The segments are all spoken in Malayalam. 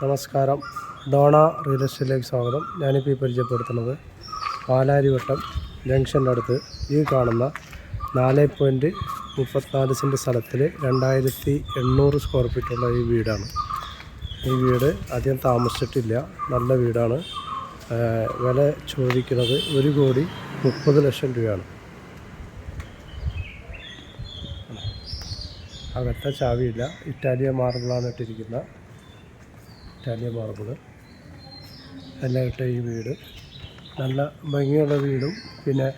നമസ്കാരം. ഡോണ റിയൽ എസ്റ്റേറ്റിലേക്ക് സ്വാഗതം. ഞാനിപ്പോൾ ഈ പരിചയപ്പെടുത്തുന്നത് പാലാരിവട്ടം ജംഗ്ഷൻ്റെ അടുത്ത് ഈ കാണുന്ന 4.34 സെൻറ്റ് സ്ഥലത്തിൽ 2800 സ്ക്വയർ ഫീറ്റുള്ള ഈ വീടാണ്. ഈ വീട് അധികം താമസിച്ചിട്ടില്ല, നല്ല വീടാണ്. വില ചോദിക്കുന്നത് 1,30,00,000 രൂപയാണ്. അകത്തെ ചാവിയില്ല, ഇറ്റാലിയൻ മാർബിളാണ് ഇട്ടിരിക്കുന്ന. ഇറ്റാലിയൻ മാർബിൾ എല്ലാം ഇട്ട ഈ വീട് നല്ല ഭംഗിയുള്ള വീടും, പിന്നെ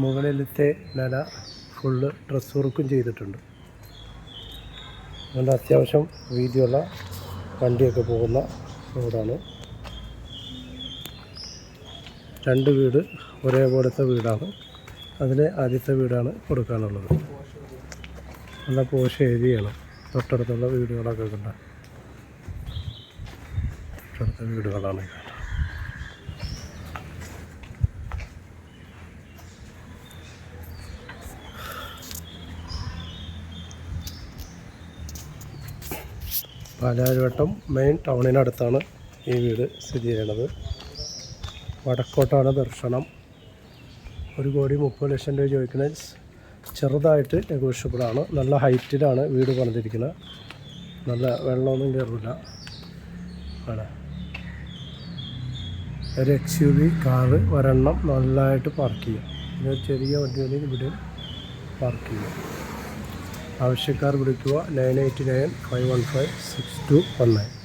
മുകളിലത്തെ നില ഫുള്ള് ഡ്രസ് വർക്കും ചെയ്തിട്ടുണ്ട്. നല്ല അത്യാവശ്യം വീതിയുള്ള വണ്ടിയൊക്കെ പോകുന്ന റോഡാണ്. 2 വീട് ഒരേപോലത്തെ വീടാണ്. അതിൽ ആദ്യത്തെ വീടാണ് കൊടുക്കാനുള്ളത്. നല്ല പോഷ് ഏരിയയാണ്. തൊട്ടടുത്തുള്ള വീടുകളൊക്കെ കണ്ട തൊട്ടടുത്ത വീടുകളാണ്. പാലാരിവട്ടം മെയിൻ ടൗണിനടുത്താണ് ഈ വീട് സ്ഥിതി ചെയ്യുന്നത്. വടക്കോട്ടാണ് ദർശനം. 1,30,00,000 രൂപ ചോദിക്കുന്നത്. ചെറുതായിട്ട് നെഗോഷ്യബിളാണ്. നല്ല ഹൈറ്റിലാണ് വീട് പണിതിരിക്കുന്നത്. നല്ല വെള്ളമൊന്നും കയറില്ല. ആണ് ഒരു XUV കാറ് ഒരെണ്ണം നല്ലതായിട്ട് പാർക്ക് ചെയ്യാം. പിന്നെ ഒരു ചെറിയ വണ്ടികളിൽ ഇവിടെ പാർക്ക് ചെയ്യാം. ആവശ്യക്കാർ വിളിക്കുക 989 515 6219.